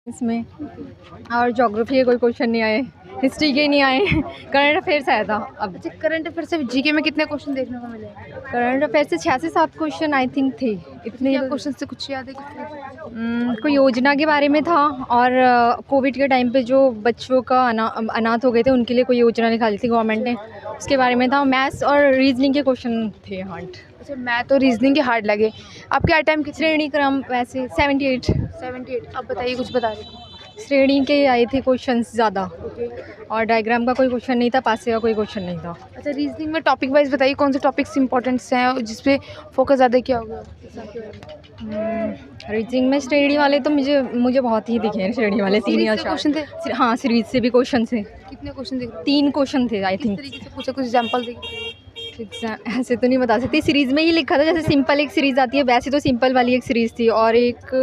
इसमें और ज्योग्राफी के कोई क्वेश्चन नहीं आए, हिस्ट्री के नहीं आए, करंट अफेयर से आया था। अब अच्छा, करंट अफेयर से जीके में कितने क्वेश्चन देखने को मिले? करंट अफेयर से 6 से 7 क्वेश्चन आई थिंक थे। इतने क्वेश्चन से कुछ याद है कितने? कोई योजना के बारे में था और कोविड के टाइम पे जो बच्चों का अनाथ हो गए थे उनके लिए कोई योजना निकाली थी गवर्नमेंट ने, उसके बारे में था। मैथ्स और रीजनिंग के क्वेश्चन थे हार्ड। अच्छा, मैथ और रीजनिंग के हार्ड लगे। आपके आए टाइम कितने? श्रेणी क्रम वैसे 78। 78। अब बताइए, कुछ बता रहे श्रेणी के आए थे क्वेश्चंस ज़्यादा और डायग्राम का कोई क्वेश्चन नहीं था, पासे का कोई क्वेश्चन नहीं था। अच्छा, रीजनिंग में टॉपिक वाइज बताइए कौन से टॉपिक्स इंपॉर्टेंट्स हैं जिस पे फोकस ज़्यादा किया होगा? रीजनिंग में श्रेणी वाले तो मुझे बहुत ही दिखे हैं। श्रेणी वाले 3 या 4 क्वेश्चन थे। हाँ, सीरीज से भी क्वेश्चन थे। कितने क्वेश्चन देख रहे हो? 3 क्वेश्चन थे आई थिंक। तरीके से पूछा, कुछ एग्जांपल देखिए। ऐसे तो नहीं बता सकती। सीरीज़ में ही लिखा था, जैसे सिंपल एक सीरीज़ आती है वैसे तो सिंपल वाली एक सीरीज़ थी और एक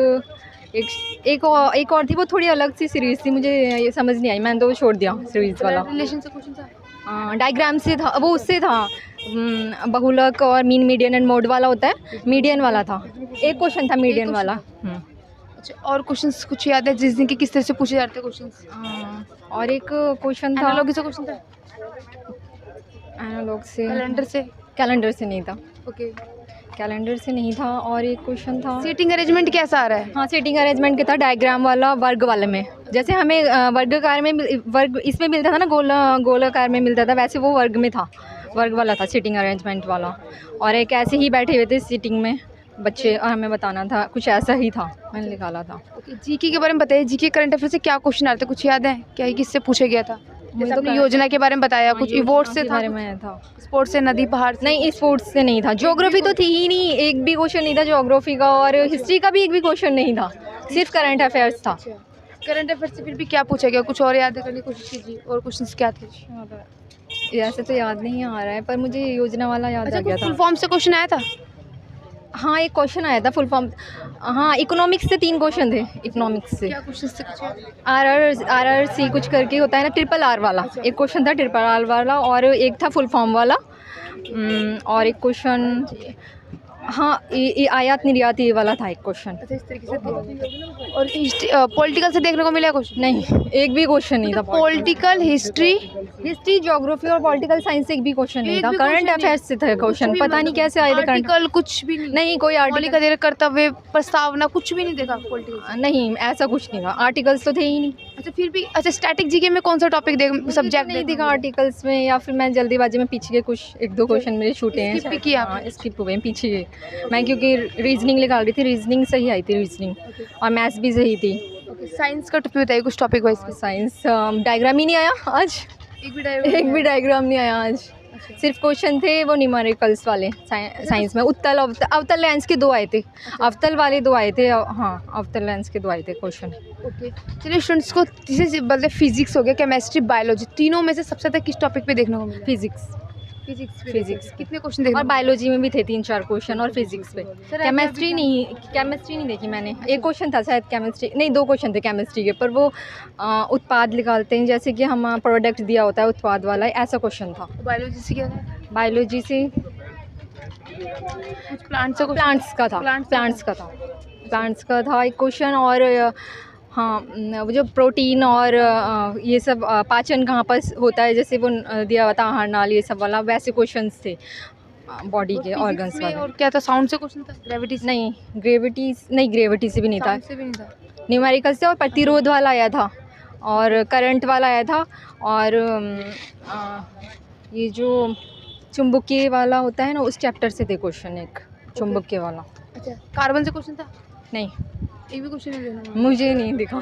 और थी, वो थोड़ी अलग सी सीरीज़ थी, मुझे ये समझ नहीं आई, मैंने तो वो छोड़ दिया सीरीज़ वाला। रिलेशन से क्वेश्चन था? डायग्राम से था, वो उससे था। बहुलक और मीन, मीडियन एंड मोड वाला होता है, मीडियन वाला था। एक क्वेश्चन था मीडियन वाला। अच्छा, और क्वेश्चंस कुछ याद है रीजनिंग के किस तरह से पूछे जाते हैं क्वेश्चंस? और एक क्वेश्चन था एनालॉगी से क्वेश्चन था? एनालॉग से, कैलेंडर से नहीं था। ओके, कैलेंडर से नहीं था। और एक क्वेश्चन था सीटिंग अरेंजमेंट कैसा आ रहा है? हाँ, सीटिंग अरेंजमेंट के था, डायग्राम वाला, वर्ग वाले में। जैसे हमें वर्गाकार में वर्ग इसमें मिलता था ना, गोलाकार में मिलता था, वैसे वो वर्ग में था, वर्ग वाला था सीटिंग अरेंजमेंट वाला। और एक ऐसे ही बैठे हुए थे सीटिंग में बच्चे और हमें बताना था, कुछ ऐसा ही था, मैंने निकाला था। ओके, जीके के बारे में बताइए। जीके करंट अफेयर से क्या क्वेश्चन आते कुछ याद है क्या? किससे पूछा गया था? जैसे आपने योजना के बारे में बताया, कुछ इवोर्ड से था, स्पोर्ट्स से, नदी पहाड़ से? नहीं, स्पोर्ट्स से नहीं था। ज्योग्राफी तो थी ही नहीं, एक भी क्वेश्चन नहीं था ज्योग्राफी का, और हिस्ट्री का भी एक भी क्वेश्चन नहीं था, सिर्फ करंट अफेयर्स था। करंट अफेयर से फिर भी क्या पूछा गया? कुछ और याद करने की कोशिश कीजिए, और क्वेश्चंस क्या थे? ऐसे तो याद नहीं आ रहा है, पर मुझे योजना वाला याद आ गया था। फुल फॉर्म से क्वेश्चन आया था? हाँ, एक क्वेश्चन आया था फुल फॉर्म। हाँ, इकोनॉमिक्स से 3 क्वेश्चन थे। इकोनॉमिक्स से क्या क्वेश्चन से? कुछ RRC कुछ करके होता है ना, RRR वाला। एक क्वेश्चन था RRR वाला और एक था फुल फॉर्म वाला। और एक क्वेश्चन हाँ, ये आयात निर्यात ये वाला था एक क्वेश्चन। अच्छा, इस तरीके से थे। और पॉलिटिकल से देखने को मिला क्वेश्चन? नहीं, एक भी क्वेश्चन नहीं था। पॉलिटिकल, हिस्ट्री, ज्योग्राफी और पॉलिटिकल साइंस से एक भी क्वेश्चन नहीं था। करंट अफेयर्स से थे क्वेश्चन, पता नहीं कैसे आए थे। आर्टिकल कुछ भी नहीं? कोई आर्टिकल, कर्तव्य, प्रस्तावना कुछ भी नहीं देखा पॉलिटिकल? नहीं, ऐसा कुछ नहीं था। आर्टिकल्स तो थे ही नहीं। अच्छा, फिर भी अच्छा, स्टैटिक जीके में कौन सा टॉपिक सब्जेक्ट नहीं दिखा आर्टिकल्स में, या फिर मैं जल्दीबाजी में पीछे के कुछ 1-2 क्वेश्चन मेरे छूटे हैं, स्किप हुए पीछे। मैं क्योंकि रीजनिंग निकाल रही थी, रीजनिंग सही आई थी, रीजनिंग और मैथ्स भी सही थी। साइंस का टॉपिक बताइए, कुछ टॉपिक वाइज। साइंस डायग्राम ही नहीं आया आज, एक भी डायग्राम नहीं आया आज। सिर्फ क्वेश्चन थे वो न्यूमेरिकल्स वाले साइंस में। उत्तल अवतल लेंस के 2 आए थे, अवतल वाले 2 आए थे। हाँ, अवतल लेंस के 2 आए थे क्वेश्चन। ओके, चलिए स्टूडेंट्स को जैसे मतलब फिजिक्स हो गया, केमिस्ट्री, बायोलॉजी, तीनों में से सबसे ज़्यादा किस टॉपिक पे देखने को मिला? फिजिक्स। कितने क्वेश्चन देखने? और बायोलॉजी में भी थे 3-4 क्वेश्चन, और फिजिक्स पे। केमिस्ट्री नहीं देखी मैंने। एक क्वेश्चन था शायद केमिस्ट्री, नहीं 2 क्वेश्चन थे केमिस्ट्री के, पर वो उत्पाद निकालते हैं, जैसे कि हम प्रोडक्ट दिया होता है उत्पाद वाला, ऐसा क्वेश्चन था। बायोलॉजी से क्या था? बायोलॉजी से प्लांट्स का था एक क्वेश्चन। और हाँ, वो जो प्रोटीन और ये सब पाचन कहाँ पर होता है, जैसे वो दिया हुआ था आहार नाल, ये सब वाला, वैसे क्वेश्चंस थे बॉडी के ऑर्गन्स वाले। और क्या था? साउंड से क्वेश्चन था? ग्रेविटी से भी नहीं था। न्यूमेरिकल से और प्रतिरोध वाला आया था और करंट वाला आया था। और ये जो चुंबकीय वाला होता है ना, उस चैप्टर से थे क्वेश्चन, एक चुंबकीय वाला। अच्छा, कार्बन से क्वेश्चन था? नहीं, एक भी क्वेश्चन नहीं, मुझे नहीं दिखा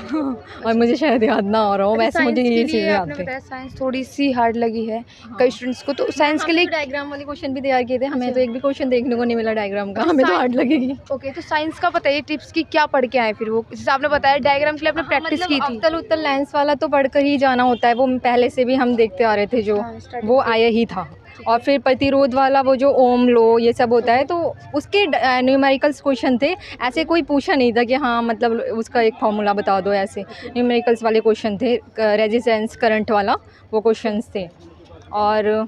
और मुझे शायद याद ना हो रहा हो। वैसे मुझे ये चीज़ें याद थी। साइंस थोड़ी सी हार्ड लगी है कई स्टूडेंट्स को, तो साइंस के लिए डायग्राम वाले क्वेश्चन भी तैयार किए थे। हमें तो एक भी क्वेश्चन देखने को नहीं मिला डायग्राम का, हमें तो हार्ड लगेगी। ओके, तो साइंस का बताइए टिप्स की, क्या पढ़ के आए फिर? वो जैसे आपने बताया डायग्राम के लिए आपने प्रैक्टिस की थी। अवतल लेंस वाला तो पढ़कर ही जाना होता है, वो पहले से भी हम देखते आ रहे थे, जो वो आया ही था। और फिर प्रतिरोध वाला वो जो ओम लो ये सब होता है, तो उसके न्यूमेरिकल्स क्वेश्चन थे। ऐसे कोई पूछा नहीं था कि हाँ मतलब उसका एक फार्मूला बता दो, ऐसे न्यूमेरिकल्स वाले क्वेश्चन थे। रेजिस्टेंस करंट वाला वो क्वेश्चंस थे। और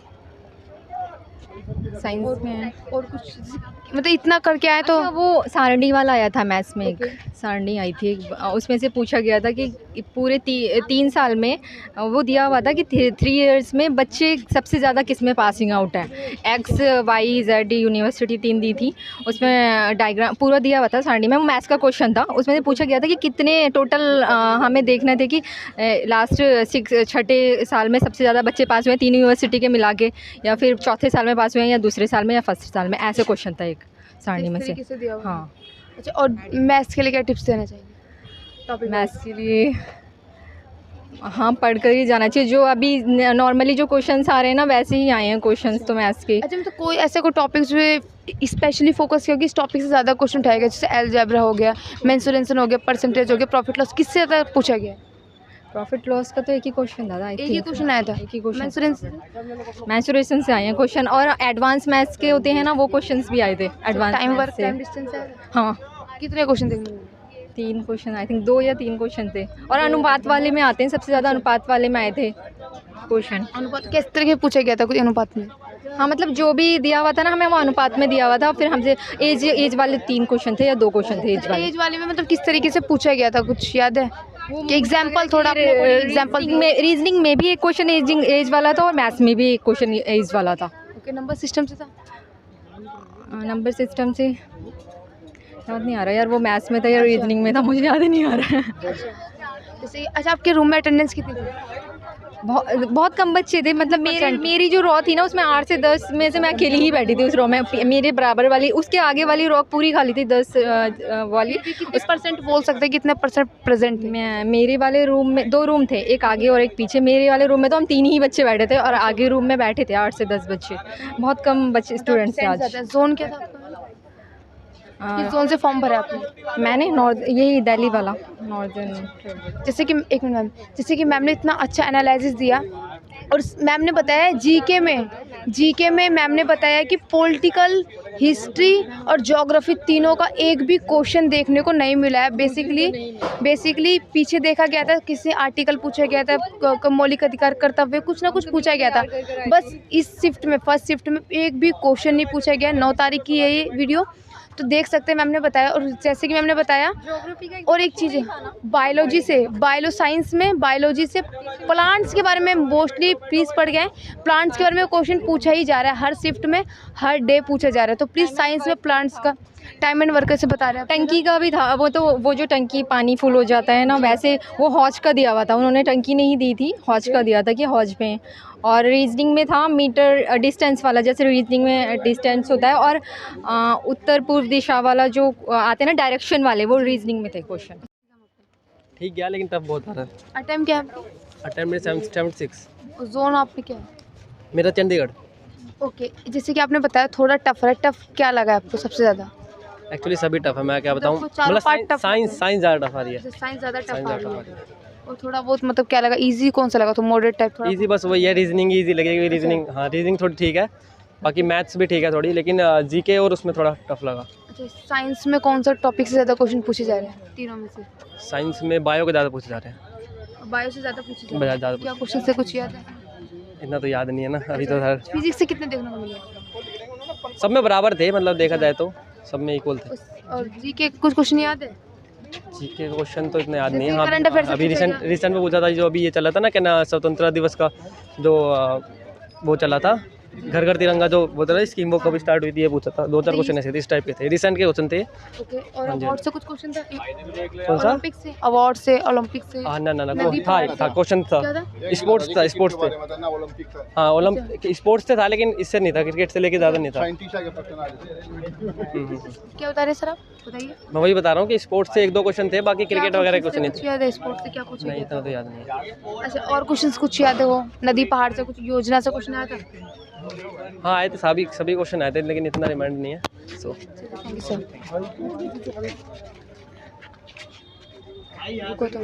साइंस में और कुछ मतलब इतना करके आए तो अच्छा, वो सारणी वाला आया था मैथ्स में, एक सारणी आई थी उसमें से पूछा गया था कि पूरे 3 साल में वो दिया हुआ था कि 3 इयर्स में बच्चे सबसे ज़्यादा किस में पासिंग आउट है। एक्स वाई जेड यूनिवर्सिटी 3 दी थी, उसमें डायग्राम पूरा दिया हुआ था सारणी में। वो मैथ्स का क्वेश्चन था, उसमें से पूछा गया था कि कितने टोटल हमें देखना थे कि लास्ट 6 साल में सबसे ज़्यादा बच्चे पास हुए हैं 3 यूनिवर्सिटी के मिला के, या फिर चौथे साल में पास हुए हैं, या दूसरे साल में, या फर्स्ट साल में। ऐसे क्वेश्चन था एक सारणी में से। दिया हुआ है। हाँ, अच्छा, और मैथ्स के लिए क्या टिप्स देना चाहिए टॉपिक मैथ्स के लिए हाँ पढ़ कर ही जाना चाहिए। जो अभी नॉर्मली जो क्वेश्चंस आ रहे हैं ना वैसे ही आए हैं क्वेश्चंस तो मैथ्स के। अच्छा, मतलब कोई ऐसा कोई टॉपिक जो स्पेशली फोकस किया कि इस टॉपिक से ज़्यादा क्वेश्चन उठाएगा, जैसे अलजेब्रा हो गया, मेंसुरेशन हो गया, परसेंटेज हो गया, प्रॉफिट लॉस, किससे ज़्यादा पूछा गया? प्रॉफिट लॉस का तो एक ही क्वेश्चन था, एक ही क्वेश्चन आया था, एक ही क्वेश्चन मेंसुरेशन मैंसुरेशन से आए हैं क्वेश्चन। और एडवांस मैथ्स के होते हैं ना वो क्वेश्चंस भी आए थे एडवांस टाइम वर्क से। टाइम डिस्टेंस है। हाँ, कितने क्वेश्चन देखने मिले? 3 क्वेश्चन आई थिंक, 2 या 3 क्वेश्चन थे। और अनुपात वाले में आते हैं, सबसे ज़्यादा अनुपात वाले में आए थे क्वेश्चन। अनुपात किस तरह के पूछा गया था कुछ अनुपात में? हाँ, मतलब जो भी दिया हुआ था ना हमें वो अनुपात में दिया हुआ था। फिर हमसे एज वाले 3 क्वेश्चन थे या 2 क्वेश्चन थे एज वाले में मतलब किस तरीके से पूछा गया था, कुछ याद है? एग्जाम्पल थोड़ा एग्जाम्पल रीजनिंग में भी एक क्वेश्चन एज वाला था, और मैथ्स में भी एक क्वेश्चन एज वाला था। ओके, नंबर सिस्टम से था? नंबर सिस्टम से याद नहीं आ रहा यार, वो मैथ्स में था या रीजनिंग में था, मुझे याद नहीं आ रहा है। जैसे अच्छा, आपके रूम में अटेंडेंस कितनी थी? बहुत कम बच्चे थे। मतलब मेरी जो रो थी ना उसमें 8 से 10 में से मैं अकेली ही बैठी थी उस रो में। मेरे बराबर वाली, उसके आगे वाली रो पूरी खाली थी 10 वाली। किस परसेंट बोल सकते हैं कितने परसेंट प्रेजेंट थे? मेरे वाले रूम में 2 रूम थे, एक आगे और एक पीछे। मेरे वाले रूम में तो हम 3 ही बच्चे बैठे थे, और आगे रूम में बैठे थे 8 से 10 बच्चे। बहुत कम बच्चे स्टूडेंट्स थे आज। जोन क्या था? किस जोन से फॉर्म भरा आपने? मैंने यही दिल्ली वाला नॉर्दर्न। जैसे कि एक मिनट मैम, जैसे कि मैम ने इतना अच्छा एनालिसिस दिया, और मैम ने बताया जीके में मैम ने बताया कि पॉलिटिकल, हिस्ट्री और ज्योग्राफी तीनों का एक भी क्वेश्चन देखने को नहीं मिला है। बेसिकली पीछे देखा गया था, किसी आर्टिकल पूछा गया था, मौलिक अधिकार कर्तव्य, कुछ ना कुछ पूछा गया था। बस इस शिफ्ट में, फर्स्ट शिफ्ट में एक भी क्वेश्चन नहीं पूछा गया। 9 तारीख की है ये वीडियो, तो देख सकते हैं मैम ने बताया। और जैसे कि मैम ने बताया, और एक चीज़ है, बायोलॉजी से प्लांट्स के बारे में मोस्टली प्लीज़ पढ़ गए। प्लांट्स के बारे में क्वेश्चन पूछा ही जा रहा है, हर शिफ्ट में, हर डे पूछा जा रहा है। तो प्लीज़ साइंस में प्लांट्स का टाइम एंड वर्कर से बता रहे हैं। टंकी का भी था, वो जो टंकी पानी फुल हो जाता है ना, वैसे वो हौज का दिया हुआ था। उन्होंने टंकी नहीं दी थी, हौज का दिया था कि हौज में। और रीजनिंग में था मीटर डिस्टेंस वाला, जैसे रीजनिंग में डिस्टेंस होता है, और उत्तर पूर्व दिशा वाला जो आते हैं ना डायरेक्शन वाले, वो रीजनिंग में थे क्वेश्चन। ठीक गया लेकिन टफ बहुत था। अटेम्प्ट क्या है? अटेम्प्ट मेरे 76। जोन आपने क्या है? मेरा चंडीगढ़। ओके, जैसे कि आपने बताया थोड़ा टफ है, टफ क्या लगा आपको सबसे ज़्यादा? एक्चुअली सभी टफ है, मैं क्या बताऊँ, चारों मतलब part tough साइंस ज़्यादा टफ आ रही है। साइंस ज़्यादा साइंस टफ आ ज़्यादा रही है। और थोड़ा बहुत मतलब क्या लगा, इजी कौन सा लगा? तो मॉडरेट टाइप थोड़ा इजी बस वही है, रीजनिंग ईजी लगेगी। रीजनिंग, हाँ रीजनिंग थोड़ी ठीक है, बाकी मैथ्स भी ठीक है थोड़ी, लेकिन जीके और उसमें थोड़ा टफ लगा। अच्छा, साइंस में कौन सा टॉपिक से ज़्यादा क्वेश्चन पूछे जा रहे हैं तीनों में से? साइंस में बायो के ज़्यादा पूछे जा रहे हैं। बायो से ज़्यादा पूछे जा रहे हैं? ज़्यादा क्या क्वेश्चन से कुछ याद है? इतना तो याद नहीं है ना अभी तो। सर फिजिक्स से कितने देखने को मिले? सब में बराबर थे, मतलब देखा जाए तो सब में इक्वल थे। और जी के कुछ क्वेश्चन याद है? जीके क्वेश्चन तो इतने याद नहीं है। जैसे current affairs हाँ, से अभी पूछा रिसेंट में पूछा था, जो अभी ये चला था ना क्या ना, स्वतंत्रता दिवस का जो वो चला था, घर घर तिरंगा जो वो था स्कीम, वो कब स्टार्ट हुई थी, ये पूछा था। 2-4 क्वेश्चन ऐसे थे, इस टाइप के थे, रिसेंट के क्वेश्चन थे। ओके, और अवार्ड से कुछ क्वेश्चन था? कौन सा? ओलंपिक से, अवार्ड से, ओलंपिक से? हाँ ना नदी था क्वेश्चन था, क्या था? स्पोर्ट्स थे। हाँ ओलंपिक स्पोर्ट्स से था, लेकिन इससे नहीं था, क्रिकेट से लेके ज़्यादा नहीं था। क्या बता रहे सर आप, बताइए। मैं वही बता रहा हूँ कि स्पोर्ट्स से 1-2 क्वेश्चन थे, बाकी क्रिकेट वगैरह कुछ नहीं थे। याद है स्पोर्ट्स से क्या कुछ? नहीं, इतना तो याद नहीं है। अच्छा, और क्वेश्चंस कुछ याद है? वो नदी पहाड़ से कुछ, योजना से कुछ नहीं आया था? हाँ आए थे, सभी क्वेश्चन आए थे, लेकिन इतना रिमाइंड नहीं है। So thank you sir. रुको तो